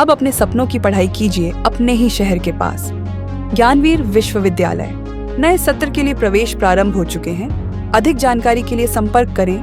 अब अपने सपनों की पढ़ाई कीजिए अपने ही शहर के पास। ज्ञानवीर विश्वविद्यालय नए सत्र के लिए प्रवेश प्रारंभ हो चुके हैं। अधिक जानकारी के लिए संपर्क करें।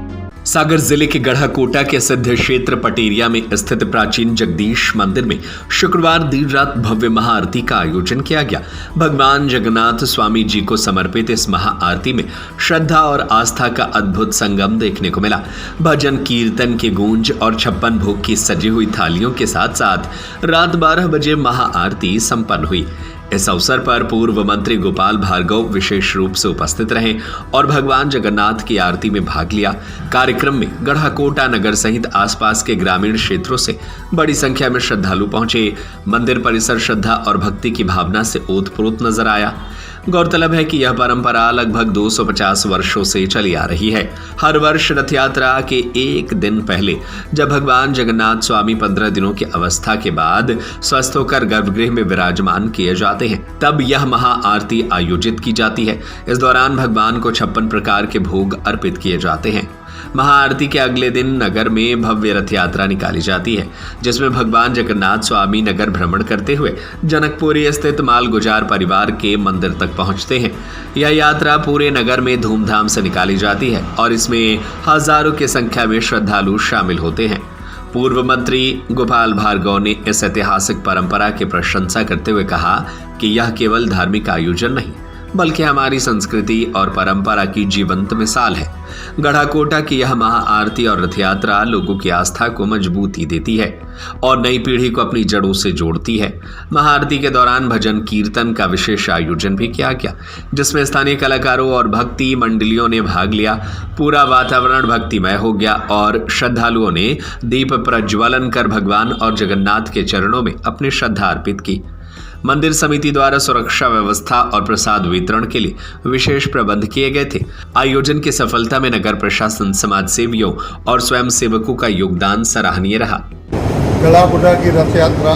सागर जिले के गढ़ाकोटा के सिद्ध क्षेत्र पटेरिया में स्थित प्राचीन जगदीश मंदिर में शुक्रवार देर रात भव्य महाआरती का आयोजन किया गया। भगवान जगन्नाथ स्वामी जी को समर्पित इस महाआरती में श्रद्धा और आस्था का अद्भुत संगम देखने को मिला। भजन कीर्तन के गूंज और 56 भोग की सजी हुई थालियों के साथ साथ रात 12 बजे महाआरती संपन्न हुई। इस अवसर पर पूर्व मंत्री गोपाल भार्गव विशेष रूप से उपस्थित रहे और भगवान जगन्नाथ की आरती में भाग लिया। कार्यक्रम में गढ़ाकोटा नगर सहित आसपास के ग्रामीण क्षेत्रों से बड़ी संख्या में श्रद्धालु पहुंचे। मंदिर परिसर श्रद्धा और भक्ति की भावना से ओतप्रोत नजर आया। गौरतलब है कि यह परंपरा लगभग 250 वर्षों से चली आ रही है। हर वर्ष रथ यात्रा के एक दिन पहले जब भगवान जगन्नाथ स्वामी 15 दिनों की अवस्था के बाद स्वस्थ होकर गर्भगृह में विराजमान किए जाते हैं, तब यह महाआरती आयोजित की जाती है। इस दौरान भगवान को 56 प्रकार के भोग अर्पित किए जाते हैं। महाआरती के अगले दिन नगर में भव्य रथ यात्रा निकाली जाती है, जिसमें भगवान जगन्नाथ स्वामी नगर भ्रमण करते हुए जनकपुरी स्थित माल गुजार परिवार के मंदिर तक पहुंचते हैं। यह यात्रा पूरे नगर में धूमधाम से निकाली जाती है और इसमें हजारों की संख्या में श्रद्धालु शामिल होते हैं। पूर्व मंत्री गोपाल भार्गव ने इस ऐतिहासिक परंपरा की प्रशंसा करते हुए कहा कि यह केवल धार्मिक आयोजन नहीं बल्कि हमारी संस्कृति और परंपरा की जीवंत मिसाल है। गढ़ाकोटा की यह महाआरती और रथ यात्रा लोगों की आस्था को मजबूती देती है और नई पीढ़ी को अपनी जड़ों से जोड़ती है। महाआरती के दौरान भजन कीर्तन का विशेष आयोजन भी किया गया, जिसमें स्थानीय कलाकारों और भक्ति मंडलियों ने भाग लिया। पूरा वातावरण भक्तिमय हो गया और श्रद्धालुओं ने दीप प्रज्वलन कर भगवान और जगन्नाथ के चरणों में अपनी श्रद्धा अर्पित की। मंदिर समिति द्वारा सुरक्षा व्यवस्था और प्रसाद वितरण के लिए विशेष प्रबंध किए गए थे। आयोजन की सफलता में नगर प्रशासन, समाज सेवियों और स्वयं सेवकों का योगदान सराहनीय रहा। गढ़ाकोटा की रथ यात्रा,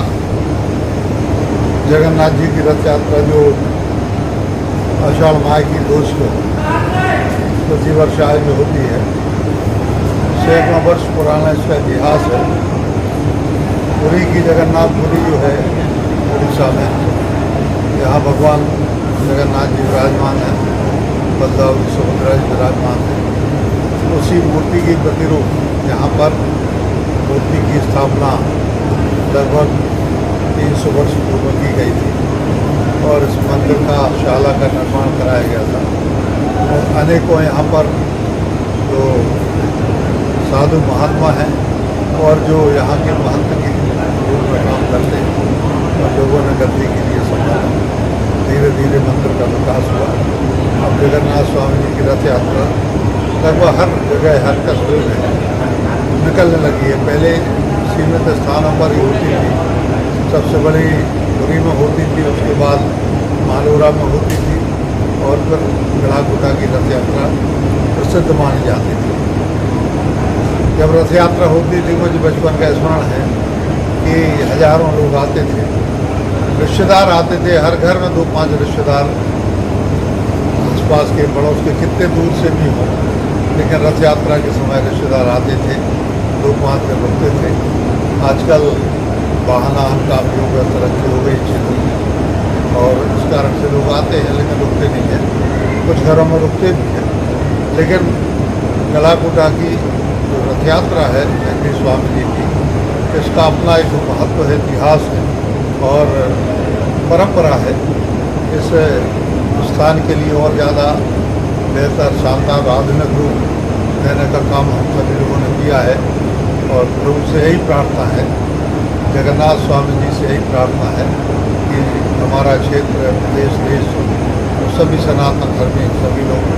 जगन्नाथ जी की रथ यात्रा जो आषाढ़ माह की दोष को प्रतिवर्ष आयोजित होती है, सैकड़ों वर्ष पुराना इसका इतिहास है। पुरी की जगन्नाथपुरी जो है उड़ीसा में, यहाँ भगवान जगन्नाथ जी विराजमान हैं, बलदेव सुभद्रा जी विराजमान हैं। उसी मूर्ति की प्रतिरूप यहाँ पर मूर्ति की स्थापना लगभग 300 वर्ष पूर्व की गई थी और इस मंदिर का शाला का निर्माण कराया गया था। और अनेकों यहाँ पर जो साधु महात्मा हैं और जो यहाँ के महंत के रूप में काम करते हैं और लोगों ने गद्दी के लिए संभाला। धीरे धीरे मंदिर का विकास हुआ। अब जगन्नाथ स्वामी जी की रथ यात्रा लगभग हर जगह, हर कस्बे में निकलने लगी है। पहले सीमित स्थानों पर ही होती थी। सबसे बड़ी पुरी में होती थी, उसके बाद मालोरा में होती थी और फिर गढ़ाकोटा की रथ यात्रा प्रसिद्ध मानी जाती थी। जब रथ यात्रा होती थी, मुझे बचपन का स्मरण है कि हजारों लोग आते थे, रिश्तेदार आते थे। हर घर में 2-5 रिश्तेदार आसपास के, पड़ोस के, कितने दूर से भी हों, लेकिन रथ यात्रा के समय रिश्तेदार आते थे, 2-5 दिन रुकते थे। आजकल वाहन का उपयोग तरक्की हो गई क्षेत्र में और इस कारण से लोग आते हैं लेकिन रुकते नहीं हैं। कुछ घरों में रुकते भी हैं, लेकिन गढ़ाकोटा की जो रथ यात्रा है जगदीश स्वामी जी की, इसका अपना एक महत्व है, इतिहास है और परंपरा है। इस स्थान के लिए और ज़्यादा बेहतर, शानदार, आधुनिक रूप देने का काम हम सभी लोगों ने किया है और प्रभु से यही प्रार्थना है, जगन्नाथ स्वामी जी से यही प्रार्थना है कि हमारा क्षेत्र, प्रदेश, देश और सभी सनातन धर्मी सभी लोग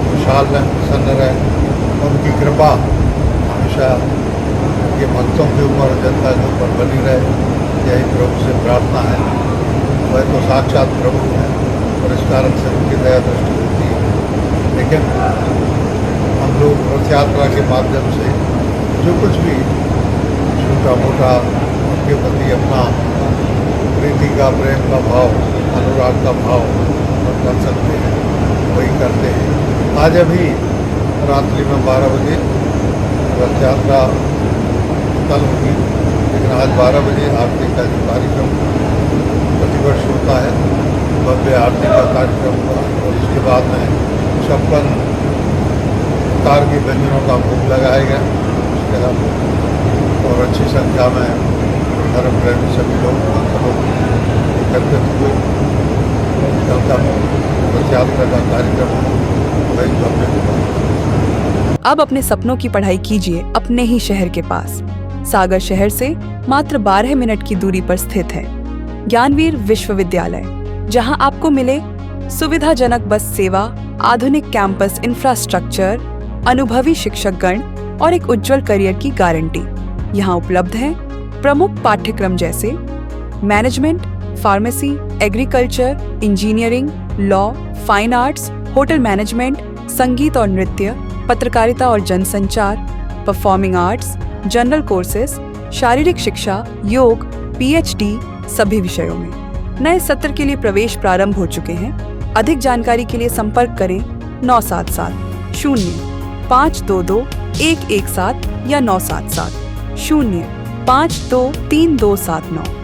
खुशहाल रहें, प्रसन्न रहें। उनकी कृपा हमेशा के भक्तों के ऊपर, जनता के ऊपर बनी रहे, यही प्रभु से प्रार्थना है। वह तो साक्षात प्रभु हैं और इस कारण से उनकी दया दृष्टि होती है। लेकिन हम लोग रथ यात्रा के माध्यम से जो कुछ भी छोटा मोटा उनके प्रति अपना प्रीति का, प्रेम का भाव, अनुराग का भाव कर सकते हैं, वही करते हैं। आज अभी रात्रि में 12 बजे रथ यात्रा कल होगी लेकिन आज 12 बजे आरती का जो कार्यक्रम प्रतिवर्ष होता है, भव्य आरती का कार्यक्रम हुआ और इसके बाद में 56 प्रकार के व्यंजनों का भोग लगाया गया उसके बाद, और अच्छी संख्या में धर्म प्रेमी सभी लोग एकत्रित हुए। कल का रथ यात्रा का कार्यक्रम वही भव्य हुआ। अब अपने सपनों की पढ़ाई कीजिए अपने ही शहर के पास। सागर शहर से मात्र 12 मिनट की दूरी पर स्थित है ज्ञानवीर विश्वविद्यालय, जहां आपको मिले सुविधाजनक बस सेवा, आधुनिक कैंपस इंफ्रास्ट्रक्चर, अनुभवी शिक्षकगण और एक उज्जवल करियर की गारंटी। यहाँ उपलब्ध है प्रमुख पाठ्यक्रम जैसे management, pharmacy, agriculture, engineering, law, fine arts, hotel management, संगीत और नृत्य, पत्रकारिता और जनसंचार, परफॉर्मिंग आर्ट्स, जनरल कोर्सेज, शारीरिक शिक्षा, योग, पीएचडी सभी विषयों में। नए सत्र के लिए प्रवेश प्रारंभ हो चुके हैं। अधिक जानकारी के लिए संपर्क करें 977 0 522 117 या 977 0 523 279।